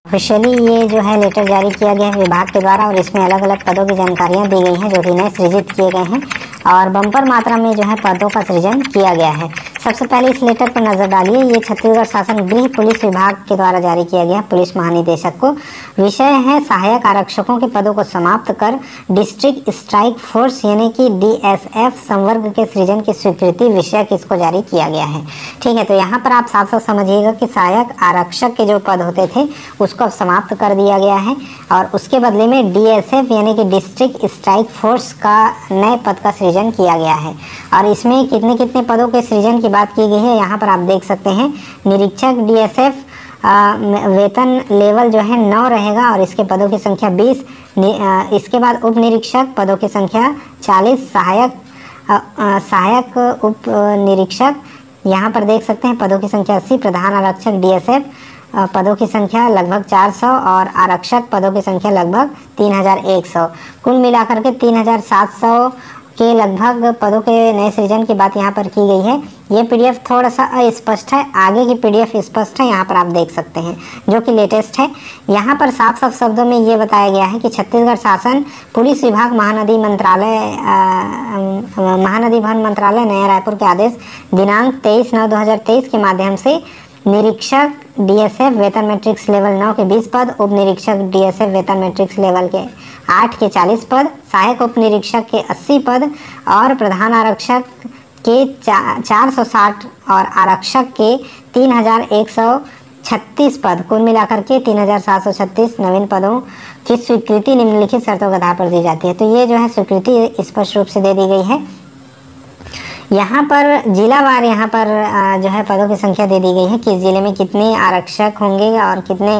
Officially ये जो है लेटर जारी किया गया है विभाग के द्वारा और इसमें अलग अलग पदों की जानकारियां दी गई हैं जो कि नए सृजित किए गए हैं और बम्पर मात्रा में जो है पदों का सृजन किया गया है। सबसे पहले इस लेटर पर नजर डालिए। ये छत्तीसगढ़ शासन गृह पुलिस विभाग के द्वारा जारी किया गया पुलिस महानिदेशक को। विषय है सहायक आरक्षकों के पदों को समाप्त कर डिस्ट्रिक्ट स्ट्राइक फोर्स यानी कि DSF संवर्ग के सृजन की स्वीकृति विषय इसको जारी किया गया है। ठीक है, तो यहाँ पर आप साफ साफ समझिएगा कि सहायक आरक्षक के जो पद होते थे उसको अब समाप्त कर दिया गया है और उसके बदले में DSF यानी कि डिस्ट्रिक्ट स्ट्राइक फोर्स का नए पद का सृजन किया गया है। और इसमें कितने कितने पदों के सृजन की बात की गई है यहाँ पर आप देख सकते हैं। निरीक्षक DSF वेतन लेवल जो है 9 रहेगा और इसके पदों की संख्या 20। इसके बाद उप निरीक्षक पदों की संख्या 40। सहायक उप निरीक्षक यहाँ पर देख सकते हैं पदों की संख्या 80। प्रधान आरक्षक DSF पदों की संख्या लगभग 400 और आरक्षक पदों की संख्या लगभग 3100। कुल मिलाकर के 3700 के लगभग पदों के नए सृजन की बात यहाँ पर की गई है। ये PDF थोड़ा सा अस्पष्ट है, आगे की PDF स्पष्ट है, यहाँ पर आप देख सकते हैं जो कि लेटेस्ट है। यहाँ पर साफ साफ शब्दों में ये बताया गया है कि छत्तीसगढ़ शासन पुलिस विभाग महानदी भवन मंत्रालय नया रायपुर के आदेश दिनांक 23/9/2023 के माध्यम से निरीक्षक DSF वेतन मैट्रिक्स लेवल 9 के 20 पद, उप निरीक्षक DSF वेतन मैट्रिक्स लेवल के 8 के 40 पद, सहायक उप निरीक्षक के 80 पद और प्रधान आरक्षक के 460 और आरक्षक के 3136 पद, कुल मिलाकर के 3736 नवीन पदों की स्वीकृति निम्नलिखित शर्तों के आधार पर दी जाती है। तो ये जो है स्वीकृति स्पष्ट रूप से दे दी गई है। यहाँ पर जिलावार यहाँ पर जो है पदों की संख्या दे दी गई है कि इस जिले में कितने आरक्षक होंगे और कितने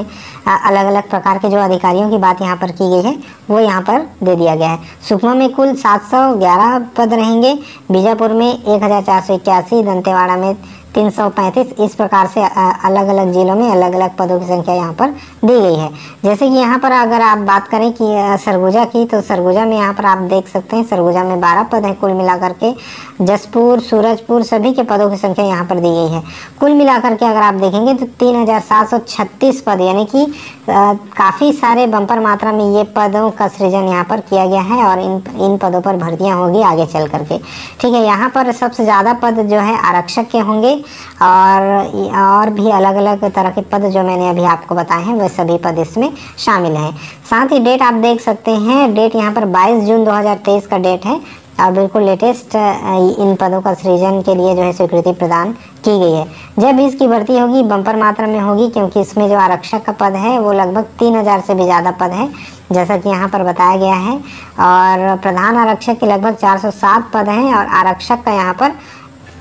अलग अलग प्रकार के जो अधिकारियों की बात यहाँ पर की गई है वो यहाँ पर दे दिया गया है। सुकमा में कुल 711 पद रहेंगे, बीजापुर में 1481, दंतेवाड़ा में 335। इस प्रकार से अलग अलग जिलों में अलग अलग पदों की संख्या यहाँ पर दी गई है। जैसे कि यहाँ पर अगर आप बात करें कि सरगुजा की, तो सरगुजा में यहाँ पर आप देख सकते हैं सरगुजा में 12 पद है कुल मिलाकर के। जसपुर, सूरजपुर सभी के पदों की संख्या यहाँ पर दी गई है। कुल मिलाकर के अगर आप देखेंगे तो 3736 पद यानी कि काफ़ी सारे बम्पर मात्रा में ये पदों का सृजन यहाँ पर किया गया है और इन पदों पर भर्तियाँ होगी आगे चल करके। ठीक है, यहाँ पर सबसे ज़्यादा पद जो है आरक्षक के होंगे और भी अलग अलग तरह के पद जो मैंने अभी आपको बताए हैं वह सभी पद इसमें शामिल हैं। साथ ही डेट आप देख सकते हैं, डेट यहाँ पर 22 जून 2023 का डेट है और बिल्कुल लेटेस्ट इन पदों का सृजन के लिए जो है स्वीकृति प्रदान की गई है। जब इसकी भर्ती होगी बम्पर मात्रा में होगी क्योंकि इसमें जो आरक्षक का पद है वो लगभग 3000 से भी ज़्यादा पद है जैसा कि यहाँ पर बताया गया है और प्रधान आरक्षक के लगभग 407 पद हैं और आरक्षक का यहाँ पर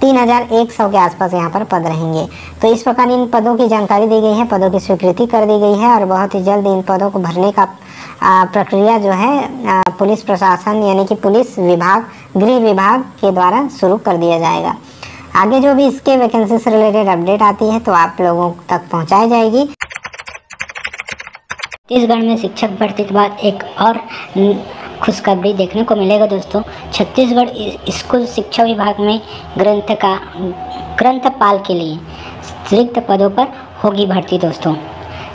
3100 के आसपास यहाँ पर पद रहेंगे। तो इस प्रकार इन पदों की जानकारी दी गई है, पदों की स्वीकृति कर दी गई है और बहुत ही जल्द इन पदों को भरने का प्रक्रिया जो है पुलिस प्रशासन यानी कि पुलिस विभाग, गृह विभाग के द्वारा शुरू कर दिया जाएगा। आगे जो भी इसके वैकेंसी से रिलेटेड अपडेट आती है तो आप लोगों तक पहुँचाई जाएगी। छत्तीसगढ़ में शिक्षक भर्ती के बाद एक और खुशखबरी देखने को मिलेगा दोस्तों। छत्तीसगढ़ स्कूल शिक्षा विभाग में ग्रंथपाल के लिए रिक्त पदों पर होगी भर्ती दोस्तों।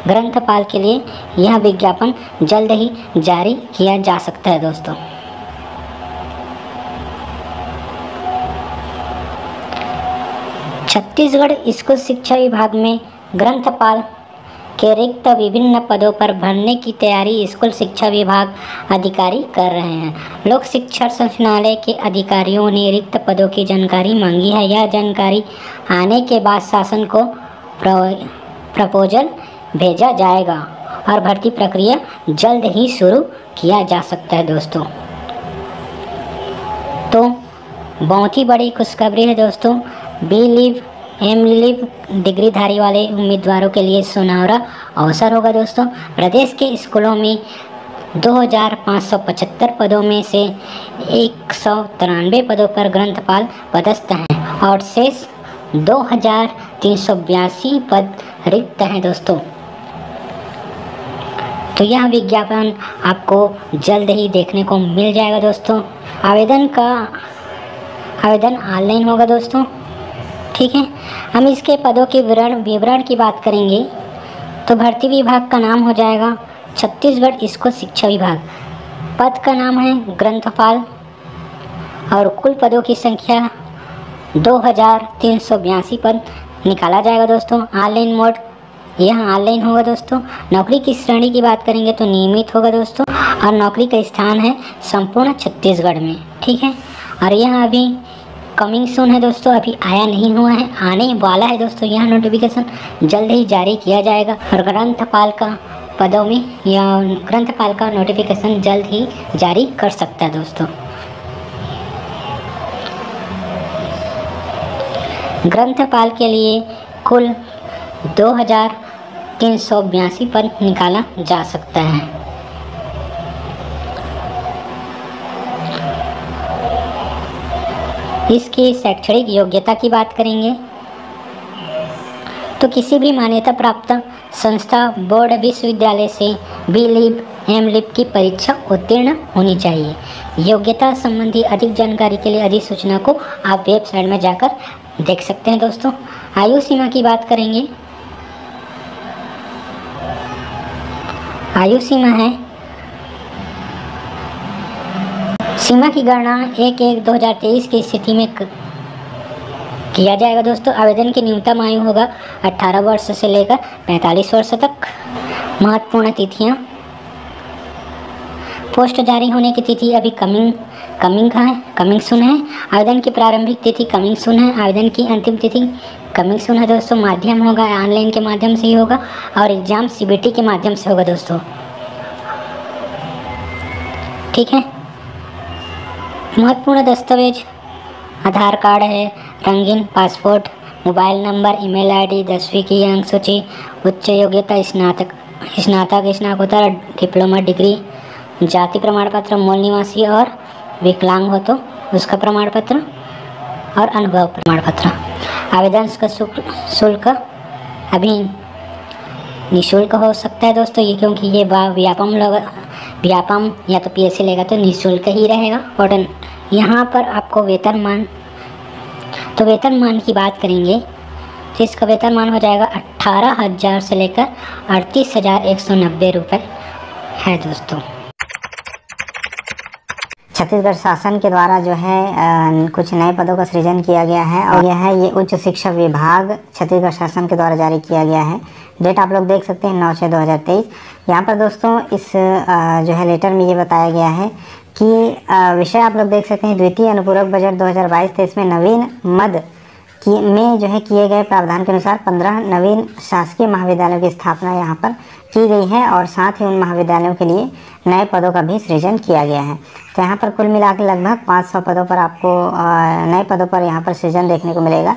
ग्रंथपाल के लिए यह विज्ञापन जल्द ही जारी किया जा सकता है दोस्तों। छत्तीसगढ़ स्कूल शिक्षा विभाग में ग्रंथपाल के रिक्त विभिन्न पदों पर भरने की तैयारी स्कूल शिक्षा विभाग अधिकारी कर रहे हैं। लोक शिक्षण संचालनालय के अधिकारियों ने रिक्त पदों की जानकारी मांगी है। यह जानकारी आने के बाद शासन को प्रपोजल भेजा जाएगा और भर्ती प्रक्रिया जल्द ही शुरू किया जा सकता है दोस्तों। तो बहुत ही बड़ी खुशखबरी है दोस्तों। एम.लिव डिग्रीधारी वाले उम्मीदवारों के लिए सुनहरा अवसर होगा दोस्तों। प्रदेश के स्कूलों में 2575 पदों में से 193 पदों पर ग्रंथपाल पदस्थ हैं और शेष 2382 पद रिक्त हैं दोस्तों। तो यह विज्ञापन आपको जल्द ही देखने को मिल जाएगा दोस्तों। आवेदन ऑनलाइन होगा दोस्तों। ठीक है, हम इसके पदों के विवरण की बात करेंगे तो भर्ती विभाग का नाम हो जाएगा छत्तीसगढ़ स्कूल शिक्षा विभाग। पद का नाम है ग्रंथपाल और कुल पदों की संख्या 2382 पद निकाला जाएगा दोस्तों। ऑनलाइन मोड यहाँ ऑनलाइन होगा दोस्तों। नौकरी की श्रेणी की बात करेंगे तो नियमित होगा दोस्तों और नौकरी का स्थान है संपूर्ण छत्तीसगढ़ में, ठीक है। और यह अभी कमिंग सून है दोस्तों, अभी आया नहीं हुआ है, आने वाला है दोस्तों। यह नोटिफिकेशन जल्द ही जारी किया जाएगा और ग्रंथपाल का पदों में या ग्रंथपाल का नोटिफिकेशन जल्द ही जारी कर सकता है दोस्तों। ग्रंथपाल के लिए कुल 2382 पद निकाला जा सकता है। इसकी शैक्षणिक योग्यता की बात करेंगे तो किसी भी मान्यता प्राप्त संस्था, बोर्ड, विश्वविद्यालय से बी.लिब, एम.लिब की परीक्षा उत्तीर्ण होनी चाहिए। योग्यता संबंधी अधिक जानकारी के लिए अधिसूचना को आप वेबसाइट में जाकर देख सकते हैं दोस्तों। आयु सीमा की बात करेंगे, आयु सीमा की गणना 1/1/2023 की स्थिति में किया जाएगा दोस्तों। आवेदन की न्यूनतम आयु होगा 18 वर्ष से लेकर 45 वर्ष तक। महत्वपूर्ण तिथियां, पोस्ट जारी होने की तिथि अभी कमिंग सून है। आवेदन की प्रारंभिक तिथि कमिंग सून है। आवेदन की अंतिम तिथि कमिंग सून है दोस्तों। माध्यम होगा ऑनलाइन के माध्यम से ही होगा और एग्जाम सीबीटी के माध्यम से होगा दोस्तों, ठीक है। महत्वपूर्ण दस्तावेज आधार कार्ड है, रंगीन passport, mobile number, email ID, 10वीं की अंक सूची, उच्च योग्यता स्नातकोत्तर डिप्लोमा डिग्री, जाति प्रमाण पत्र, मूल निवासी और विकलांग हो तो उसका प्रमाण पत्र और अनुभव प्रमाण पत्र। आवेदन का शुल्क अभी निःशुल्क हो सकता है दोस्तों ये, क्योंकि ये व्यापम या तो पीएससी लेगा तो निःशुल्क ही रहेगा। और यहाँ पर आपको वेतनमान की बात करेंगे तो इसका वेतनमान हो जाएगा 18,000 से लेकर 38,190 रुपये है दोस्तों। छत्तीसगढ़ शासन के द्वारा जो है कुछ नए पदों का सृजन किया गया है और यह है ये उच्च शिक्षा विभाग छत्तीसगढ़ शासन के द्वारा जारी किया गया है। डेट आप लोग देख सकते हैं 9/6/2023। यहाँ पर दोस्तों इस जो है लेटर में ये बताया गया है कि विषय आप लोग देख सकते हैं द्वितीय अनुपूरक बजट 2022-23 में नवीन मद में जो है किए गए प्रावधान के अनुसार 15 नवीन शासकीय महाविद्यालयों की स्थापना यहाँ पर की गई है और साथ ही उन महाविद्यालयों के लिए नए पदों का भी सृजन किया गया है। तो यहाँ पर कुल मिलाकर लगभग 500 पदों पर आपको नए पदों पर यहाँ पर सृजन देखने को मिलेगा।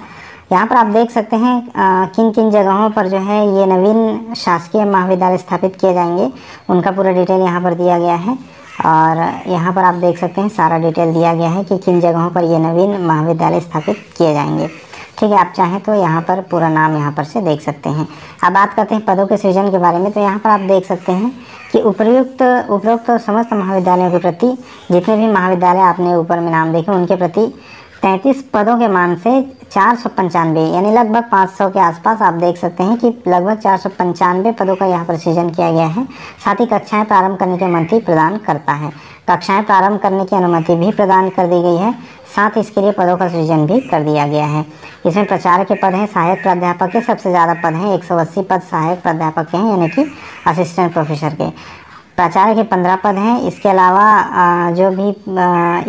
यहाँ पर आप देख सकते हैं किन किन जगहों पर जो है ये नवीन शासकीय महाविद्यालय स्थापित किए जाएंगे, उनका पूरा डिटेल यहाँ पर दिया गया है। और यहाँ पर आप देख सकते हैं सारा डिटेल दिया गया है कि किन जगहों पर ये नवीन महाविद्यालय स्थापित किए जाएंगे, ठीक है। आप चाहें तो यहाँ पर पूरा नाम यहाँ पर से देख सकते हैं। अब बात करते हैं पदों के सृजन के बारे में। तो यहाँ पर आप देख सकते हैं कि उपरोक्त समस्त महाविद्यालयों के प्रति जितने भी महाविद्यालय आपने ऊपर में नाम देखे उनके प्रति 33 पदों के मान से 495 यानी लगभग 500 के आसपास आप देख सकते हैं कि लगभग 495 पदों का यहाँ पर सृजन किया गया है। साथ ही कक्षाएं प्रारंभ करने की अनुमति प्रदान करता है। कक्षाएं प्रारंभ करने की अनुमति भी प्रदान कर दी गई है, साथ ही इसके लिए पदों का सृजन भी कर दिया गया है। इसमें प्राचार्य के पद हैं, सहायक प्राध्यापक के सबसे ज़्यादा पद हैं, 180 पद सहायक प्राध्यापक के हैं यानी कि असिस्टेंट प्रोफेसर के। प्राचार्य के 15 पद हैं। इसके अलावा जो भी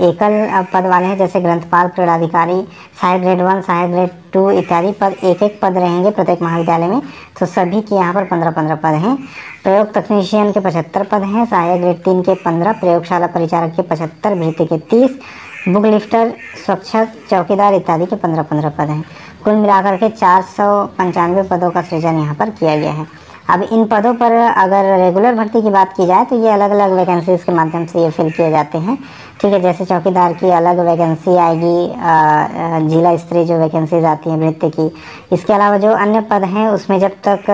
एकल पद वाले हैं जैसे ग्रंथपाल, क्रीड़ाधिकारी, सहायक ग्रेड 1, सहायक ग्रेड 2 इत्यादि पद एक पद रहेंगे प्रत्येक महाविद्यालय में। तो सभी के यहाँ पर 15-15 पद हैं। प्रयोग तकनीशियन के 75 पद हैं, सहायक ग्रेड 3 के 15, प्रयोगशाला परिचारक के 75, भृत्य के 30, बुक लिफ्टर, स्वच्छक, चौकीदार इत्यादि के 15-15 पद हैं। कुल मिलाकर के 495 पदों का सृजन यहाँ पर किया गया है। अब इन पदों पर अगर रेगुलर भर्ती की बात की जाए तो ये अलग अलग वैकेंसीज के माध्यम से ये फिल किए जाते हैं, ठीक है। जैसे चौकीदार की अलग वैकेंसी आएगी, जिला स्तरीय जो वैकेंसीज आती हैं भृत्य की। इसके अलावा जो अन्य पद हैं उसमें जब तक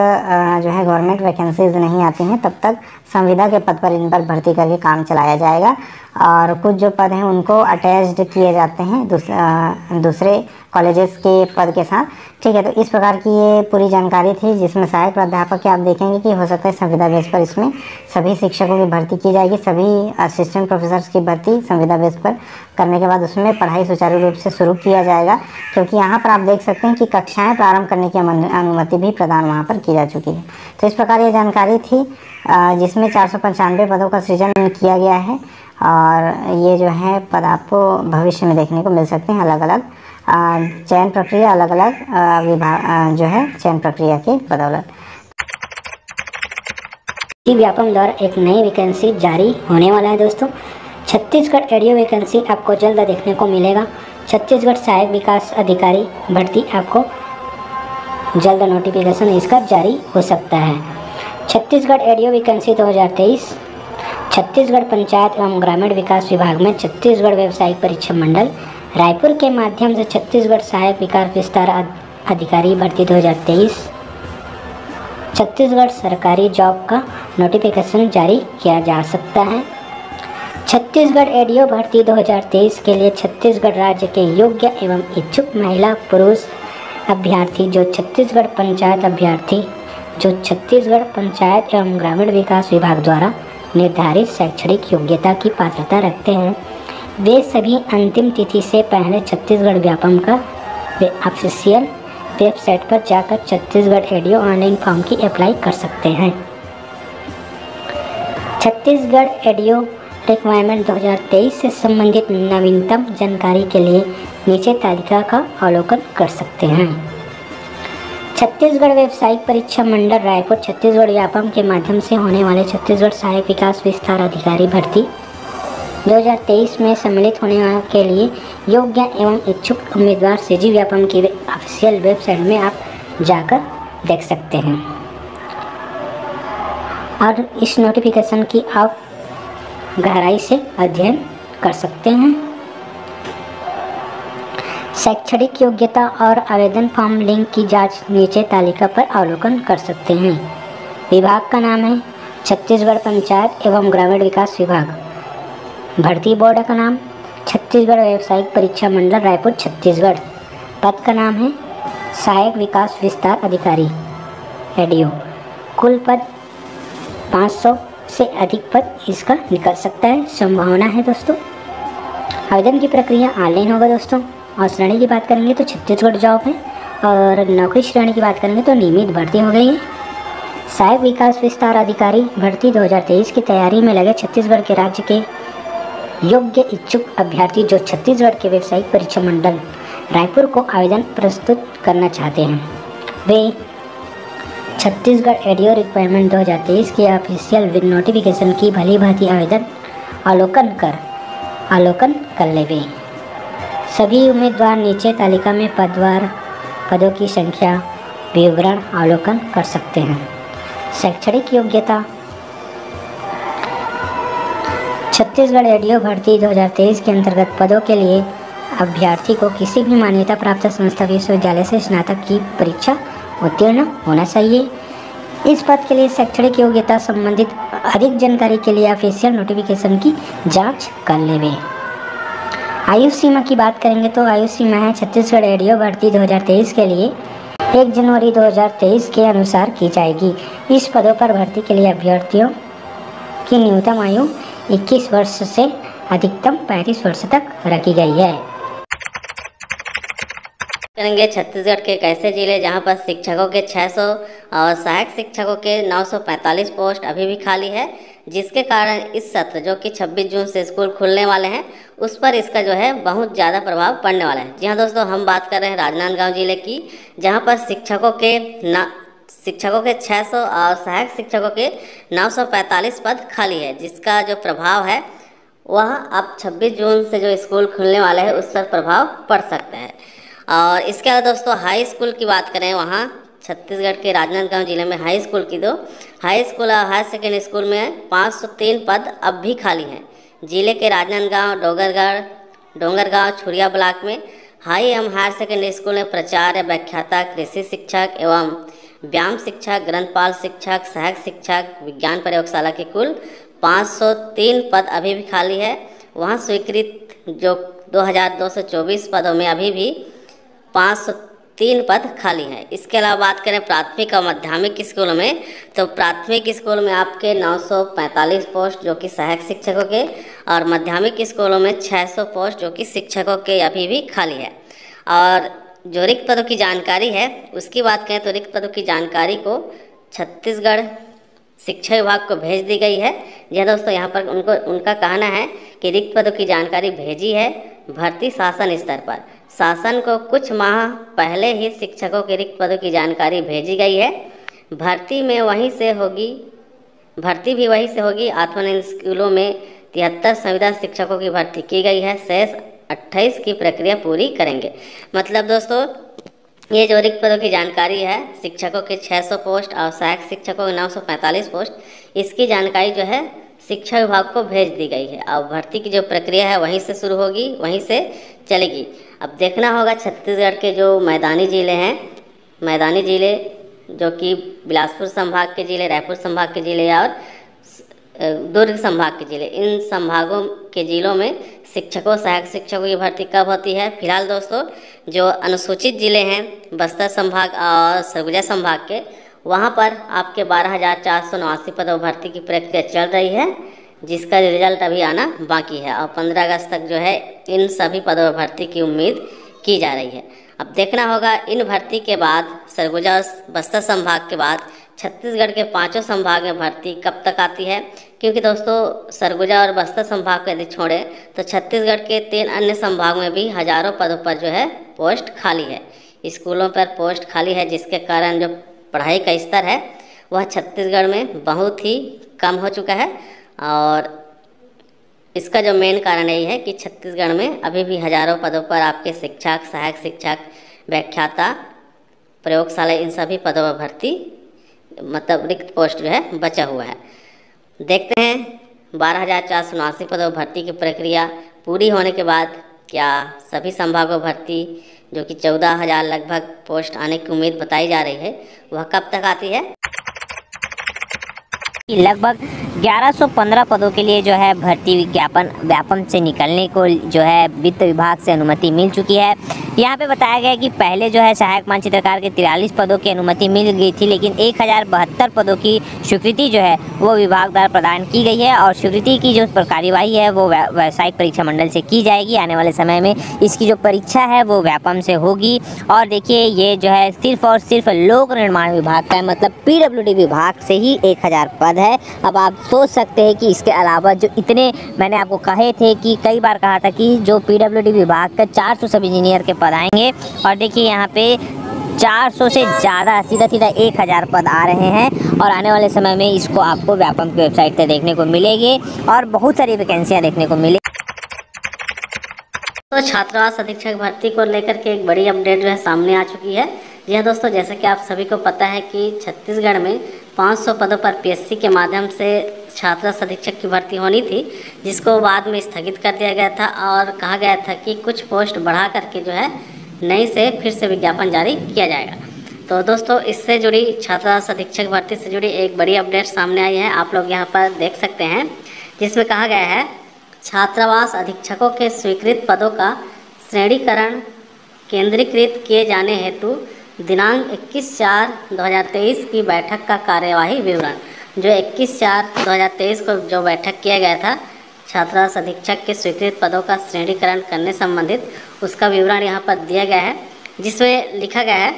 जो है गवर्नमेंट वैकेंसीज नहीं आती हैं तब तक संविदा के पद पर इन पर भर्ती करके काम चलाया जाएगा। और कुछ जो पद हैं उनको अटैच्ड किए जाते हैं दूसरे कॉलेजेस के पद के साथ, ठीक है। तो इस प्रकार की ये पूरी जानकारी थी जिसमें सहायक प्राध्यापक के आप देखेंगे कि हो सकता है संविदा बेस पर इसमें सभी शिक्षकों की भर्ती की जाएगी, सभी असिस्टेंट प्रोफेसर्स की भर्ती संविदा बेस पर करने के बाद उसमें पढ़ाई सुचारू रूप से शुरू किया जाएगा, क्योंकि यहाँ पर आप देख सकते हैं कि कक्षाएं प्रारंभ करने की अनुमति भी प्रदान वहाँ पर की जा चुकी है। तो इस प्रकार ये जानकारी थी जिसमें 495 पदों का सृजन किया गया है, और ये जो है पद आपको भविष्य में देखने को मिल सकते हैं। अलग अलग चयन प्रक्रिया, अलग अलग विभाग जो है चयन प्रक्रिया के बदौलत। व्यापम द्वारा एक नई वैकेंसी जारी होने वाला है दोस्तों। छत्तीसगढ़ एडीओ वैकेंसी आपको जल्द देखने को मिलेगा। छत्तीसगढ़ सहायक विकास अधिकारी भर्ती आपको जल्द नोटिफिकेशन इसका जारी हो सकता है। छत्तीसगढ़ एडीओ वैकेंसी 2023 छत्तीसगढ़ पंचायत एवं ग्रामीण विकास विभाग में छत्तीसगढ़ व्यावसायिक परीक्षा मंडल रायपुर के माध्यम से छत्तीसगढ़ सहायक विकास विस्तार अधिकारी भर्ती 2023 छत्तीसगढ़ सरकारी जॉब का नोटिफिकेशन जारी किया जा सकता है। छत्तीसगढ़ एडीओ भर्ती 2023 के लिए छत्तीसगढ़ राज्य के योग्य एवं इच्छुक महिला पुरुष अभ्यर्थी जो छत्तीसगढ़ पंचायत एवं ग्रामीण विकास विभाग द्वारा निर्धारित शैक्षणिक योग्यता की पात्रता रखते हैं, वे सभी अंतिम तिथि से पहले छत्तीसगढ़ व्यापम का ऑफिशियल वेबसाइट पर जाकर छत्तीसगढ़ एडीओ ऑनलाइन फॉर्म की अप्लाई कर सकते हैं। छत्तीसगढ़ एडीओ रिक्वायरमेंट 2023 से संबंधित नवीनतम जानकारी के लिए नीचे तालिका का अवलोकन कर सकते हैं। छत्तीसगढ़ व्यावसायिक परीक्षा मंडल रायपुर छत्तीसगढ़ व्यापम के माध्यम से होने वाले छत्तीसगढ़ सहायक विकास विस्तार अधिकारी भर्ती 2023 में सम्मिलित होने के लिए योग्य एवं इच्छुक उम्मीदवार सीजी व्यापम की ऑफिशियल वेबसाइट में आप जाकर देख सकते हैं और इस नोटिफिकेशन की आप गहराई से अध्ययन कर सकते हैं। शैक्षणिक योग्यता और आवेदन फॉर्म लिंक की जांच नीचे तालिका पर अवलोकन कर सकते हैं। विभाग का नाम है छत्तीसगढ़ पंचायत एवं ग्रामीण विकास विभाग। भर्ती बोर्ड का नाम छत्तीसगढ़ व्यावसायिक परीक्षा मंडल रायपुर छत्तीसगढ़। पद का नाम है सहायक विकास विस्तार अधिकारी एडीओ। कुल पद 500 से अधिक पद इसका निकल सकता है, संभावना है दोस्तों। आवेदन की प्रक्रिया ऑनलाइन होगा दोस्तों। और श्रेणी की बात करेंगे तो छत्तीसगढ़ जॉब है, और नौकरी श्रेणी की बात करेंगे तो नियमित भर्ती हो गई है। सहायक विकास विस्तार अधिकारी भर्ती 2023 की तैयारी में लगे छत्तीसगढ़ के राज्य के योग्य इच्छुक अभ्यर्थी जो छत्तीसगढ़ के व्यावसायिक परीक्षा मंडल रायपुर को आवेदन प्रस्तुत करना चाहते हैं, वे छत्तीसगढ़ एडीओ रिक्वायरमेंट 2023 के ऑफिशियल नोटिफिकेशन की भली भांति आवेदन अवलोकन कर लेवे। सभी उम्मीदवार नीचे तालिका में पदों की संख्या विवरण अवलोकन कर सकते हैं। शैक्षणिक योग्यता छत्तीसगढ़ एडीओ भर्ती 2023 के अंतर्गत पदों के लिए अभ्यर्थी को किसी भी मान्यता प्राप्त संस्था विश्वविद्यालय से स्नातक की परीक्षा उत्तीर्ण होना चाहिए। इस पद के लिए शैक्षणिक योग्यता संबंधित अधिक जानकारी के लिए ऑफिशियल नोटिफिकेशन की जांच कर लेवे। आयु सीमा की बात करेंगे तो आयु सीमा है छत्तीसगढ़ एडीओ भर्ती 2023 के लिए 1 जनवरी 2023 के अनुसार की जाएगी। इस पदों पर भर्ती के लिए अभ्यर्थियों की न्यूनतम आयु 21 वर्ष से अधिकतम 35 वर्ष तक रखी गई है। करेंगे छत्तीसगढ़ के एक ऐसे जिले जहां पर शिक्षकों के 600 और सहायक शिक्षकों के 945 पोस्ट अभी भी खाली है, जिसके कारण इस सत्र जो कि 26 जून से स्कूल खुलने वाले हैं उस पर इसका जो है बहुत ज़्यादा प्रभाव पड़ने वाला है। जी हाँ दोस्तों, हम बात कर रहे हैं राजनांदगांव जिले की, जहां पर शिक्षकों के 600 और सहायक शिक्षकों के 945 पद खाली है, जिसका जो प्रभाव है वह अब 26 जून से जो स्कूल खुलने वाले हैं उस पर प्रभाव पड़ सकता है। और इसके अलावा दोस्तों हाई स्कूल की बात करें, वहाँ छत्तीसगढ़ के राजनांदगांव जिले में हाई स्कूल की हाई स्कूल और हायर सेकेंडरी स्कूल में 503 पद अब भी खाली हैं। जिले के राजनांदगांव, डोंगरगांव, छुरिया ब्लॉक में हाई एवं हायर सेकेंडरी स्कूल में प्राचार्य, व्याख्याता, कृषि शिक्षक एवं व्यायाम शिक्षक, ग्रंथपाल शिक्षक, सहायक शिक्षक, विज्ञान प्रयोगशाला के कुल 503 पद अभी भी खाली है। वहाँ स्वीकृत जो 2224 पदों में अभी भी 3 पद खाली हैं। इसके अलावा बात करें प्राथमिक और माध्यमिक स्कूलों में, तो प्राथमिक स्कूल में आपके 945 पोस्ट जो कि सहायक शिक्षकों के, और माध्यमिक स्कूलों में 600 पोस्ट जो कि शिक्षकों के अभी भी खाली है। और जो रिक्त पदों की जानकारी है उसकी बात करें तो रिक्त पदों की जानकारी को छत्तीसगढ़ शिक्षा विभाग को भेज दी गई है। जी दोस्तों, यहाँ पर उनका कहना है कि रिक्त पदों की जानकारी भेजी है भर्ती शासन स्तर पर। शासन को कुछ माह पहले ही शिक्षकों के रिक्त पदों की जानकारी भेजी गई है। भर्ती भी वहीं से होगी। आत्मानंद स्कूलों में 73 संविदा शिक्षकों की भर्ती की गई है। शेष 28 की प्रक्रिया पूरी करेंगे। मतलब दोस्तों, ये जो रिक्त पदों की जानकारी है, शिक्षकों के 600 पोस्ट और सहायक शिक्षकों के 945 पोस्ट, इसकी जानकारी जो है शिक्षा विभाग को भेज दी गई है। और भर्ती की जो प्रक्रिया है वहीं से शुरू होगी, वहीं से चलेगी। अब देखना होगा छत्तीसगढ़ के जो मैदानी ज़िले हैं, मैदानी ज़िले जो कि बिलासपुर संभाग के ज़िले, रायपुर संभाग के ज़िले और दुर्ग संभाग के ज़िले, इन संभागों के ज़िलों में शिक्षकों सहायक शिक्षकों की भर्ती कब होती है। फिलहाल दोस्तों, जो अनुसूचित ज़िले हैं बस्तर संभाग और सरगुजा संभाग के, वहाँ पर आपके 12,489 पदों भर्ती की प्रक्रिया चल रही है, जिसका रिजल्ट अभी आना बाकी है। और 15 अगस्त तक जो है इन सभी पदों भर्ती की उम्मीद की जा रही है। अब देखना होगा इन भर्ती के बाद सरगुजा और बस्तर संभाग के बाद छत्तीसगढ़ के 5 संभाग में भर्ती कब तक आती है, क्योंकि दोस्तों सरगुजा और बस्तर संभाग को यदि छोड़ें तो छत्तीसगढ़ के 3 अन्य संभागों में भी हजारों पदों पर जो है पोस्ट खाली है, स्कूलों पर पोस्ट खाली है, जिसके कारण जो पढ़ाई का स्तर है वह छत्तीसगढ़ में बहुत ही कम हो चुका है। और इसका जो मेन कारण यही है कि छत्तीसगढ़ में अभी भी हजारों पदों पर आपके शिक्षक, सहायक शिक्षक, व्याख्याता, प्रयोगशाला, इन सभी पदों पर भर्ती मतलब रिक्त पोस्ट जो है बचा हुआ है। देखते हैं 12,489 पदों भर्ती की प्रक्रिया पूरी होने के बाद क्या सभी संभागों भर्ती जो कि 14,000 लगभग पोस्ट आने की उम्मीद बताई जा रही है, वह कब तक आती है। लगभग 1115 पदों के लिए जो है भर्ती व्यापम से निकलने को जो है वित्त विभाग से अनुमति मिल चुकी है। यहाँ पे बताया गया कि पहले जो है सहायक मानचित्रकार के 43 पदों की अनुमति मिल गई थी, लेकिन 1072 पदों की स्वीकृति जो है वो विभाग द्वारा प्रदान की गई है। और स्वीकृति की जो कार्यवाही है वो व्यावसायिक परीक्षा मंडल से की जाएगी। आने वाले समय में इसकी जो परीक्षा है वो व्यापम से होगी। और देखिए, ये जो है सिर्फ और सिर्फ लोक निर्माण विभाग का है, मतलब PWD विभाग से ही 1000 पद है। अब आप सोच सकते हैं कि इसके अलावा जो इतने मैंने आपको कहे थे कि कई बार कहा था कि जो PWD विभाग का 400 सब इंजीनियर के पद आएंगे, और देखिए यहाँ पे 400 से ज़्यादा सीधा 1000 पद आ रहे हैं। और आने वाले समय में इसको आपको व्यापम की वेबसाइट से देखने को मिलेगी और बहुत सारी वैकेंसियाँ देखने को मिलेगी। तो छात्रावास अधीक्षक भर्ती को लेकर के एक बड़ी अपडेट जो है सामने आ चुकी है। जी हाँ दोस्तों, जैसे कि आप सभी को पता है कि छत्तीसगढ़ में 500 पदों पर PSC के माध्यम से छात्रावास अधीक्षक की भर्ती होनी थी, जिसको बाद में स्थगित कर दिया गया था और कहा गया था कि कुछ पोस्ट बढ़ा करके जो है नई से फिर से विज्ञापन जारी किया जाएगा। तो दोस्तों, इससे जुड़ी छात्रावास अधीक्षक भर्ती से जुड़ी एक बड़ी अपडेट सामने आई है, आप लोग यहाँ पर देख सकते हैं, जिसमें कहा गया है छात्रावास अधीक्षकों के स्वीकृत पदों का श्रेणीकरण केंद्रीकृत किए जाने हेतु दिनांक 21/4/2023 की बैठक का कार्यवाही विवरण। जो 21/4/2023 को जो बैठक किया गया था छात्रावास अधीक्षक के स्वीकृत पदों का श्रेणीकरण करने संबंधित, उसका विवरण यहाँ पर दिया गया है, जिसमें लिखा गया है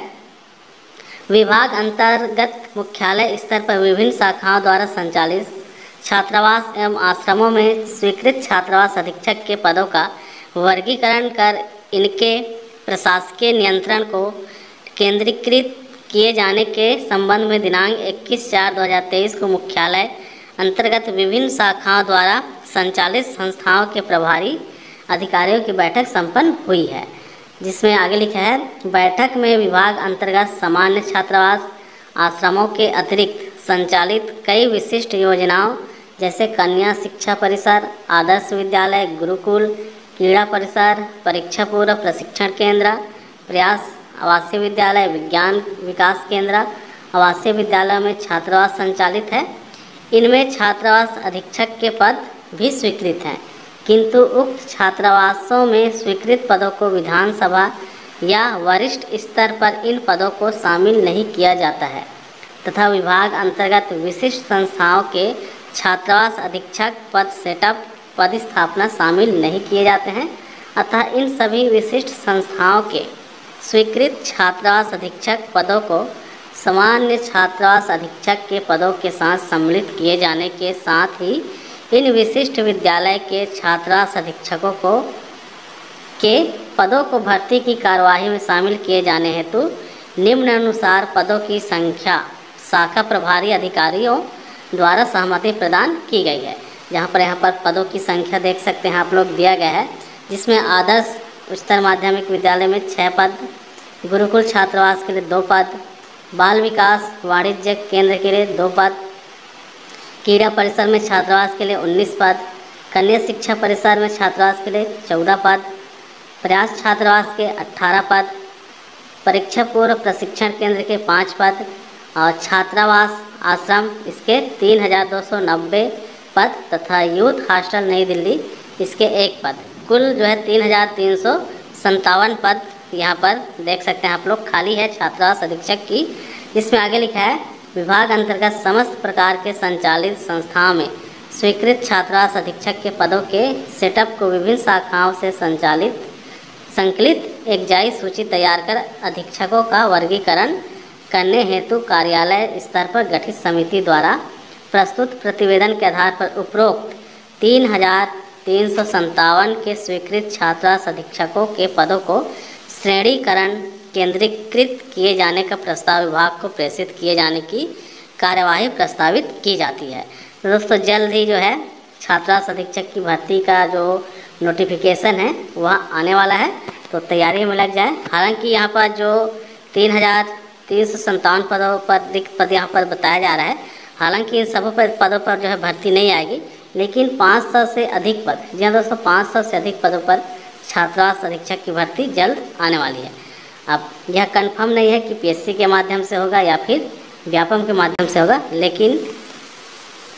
विभाग अंतर्गत मुख्यालय स्तर पर विभिन्न शाखाओं द्वारा संचालित छात्रावास एवं आश्रमों में स्वीकृत छात्रावास अधीक्षक के पदों का वर्गीकरण कर इनके प्रशासकीय नियंत्रण को केंद्रीकृत किए जाने के संबंध में दिनांक 21/4/2023 को मुख्यालय अंतर्गत विभिन्न शाखाओं द्वारा संचालित संस्थाओं के प्रभारी अधिकारियों की बैठक संपन्न हुई है, जिसमें आगे लिखा है बैठक में विभाग अंतर्गत सामान्य छात्रावास आश्रमों के अतिरिक्त संचालित कई विशिष्ट योजनाओं जैसे कन्या शिक्षा परिसर, आदर्श विद्यालय, गुरुकुल, क्रीड़ा परिसर, परीक्षा पूर्व प्रशिक्षण केंद्र, प्रयास आवासीय विद्यालय, विज्ञान विकास केंद्र आवासीय विद्यालयों में छात्रावास संचालित है। इनमें छात्रावास अधीक्षक के पद भी स्वीकृत हैं, किंतु उक्त छात्रावासों में स्वीकृत पदों को विधानसभा या वरिष्ठ स्तर पर इन पदों को शामिल नहीं किया जाता है तथा विभाग अंतर्गत विशिष्ट संस्थाओं के छात्रावास अधीक्षक पद सेटअप पद स्थापना शामिल नहीं किए जाते हैं। अतः इन सभी विशिष्ट संस्थाओं के स्वीकृत छात्रावास अधीक्षक पदों को सामान्य छात्रावास अधीक्षक के पदों के साथ सम्मिलित किए जाने के साथ ही इन विशिष्ट विद्यालय के छात्रावास अधीक्षकों के पदों को भर्ती की कार्यवाही में शामिल किए जाने हेतु निम्नानुसार पदों की संख्या शाखा प्रभारी अधिकारियों द्वारा सहमति प्रदान की गई है। यहाँ पर पदों की संख्या देख सकते हैं आप लोग, दिया गया है, जिसमें आदर्श उच्चतर माध्यमिक विद्यालय में 6 पद, गुरुकुल छात्रावास के लिए 2 पद, बाल विकास वाणिज्य केंद्र के लिए 2 पद, क्रीड़ा परिसर में छात्रावास के लिए 19 पद, कन्या शिक्षा परिसर में छात्रावास के लिए 14 पद, प्रयास छात्रावास के 18 पद, परीक्षा पूर्व प्रशिक्षण केंद्र के 5 पद और छात्रावास आश्रम इसके 3290 पद तथा यूथ हॉस्टल नई दिल्ली इसके 1 पद, कुल जो है 3357 पद यहाँ पर देख सकते हैं आप लोग खाली है छात्रावास अधीक्षक की। इसमें आगे लिखा है विभाग अंतर्गत समस्त प्रकार के संचालित संस्थाओं में स्वीकृत छात्रावास अधीक्षक के पदों के सेटअप को विभिन्न शाखाओं से संकलित एक जायज सूची तैयार कर अधीक्षकों का वर्गीकरण करने हेतु कार्यालय स्तर पर गठित समिति द्वारा प्रस्तुत प्रतिवेदन के आधार पर उपरोक्त 3357 के स्वीकृत छात्रावास अधीक्षकों के पदों को श्रेणीकरण केंद्रीकृत किए जाने का प्रस्ताव विभाग को प्रेषित किए जाने की कार्यवाही प्रस्तावित की जाती है। तो दोस्तों जल्द ही जो है छात्रावास अधीक्षक की भर्ती का जो नोटिफिकेशन है वह आने वाला है, तो तैयारी में लग जाए। हालांकि यहाँ पर जो 3357 पदों पर रिक्त पद यहाँ पर बताया जा रहा है, हालांकि इन सब पदों पर जो है भर्ती नहीं आएगी, लेकिन 500 से अधिक पद, जी हाँ दोस्तों 500 से अधिक पदों पर छात्रावास अधीक्षक की भर्ती जल्द आने वाली है। अब यह कंफर्म नहीं है कि पीएससी के माध्यम से होगा या फिर व्यापम के माध्यम से होगा, लेकिन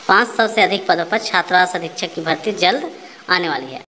500 से अधिक पदों पर छात्रावास अधीक्षक की भर्ती जल्द आने वाली है।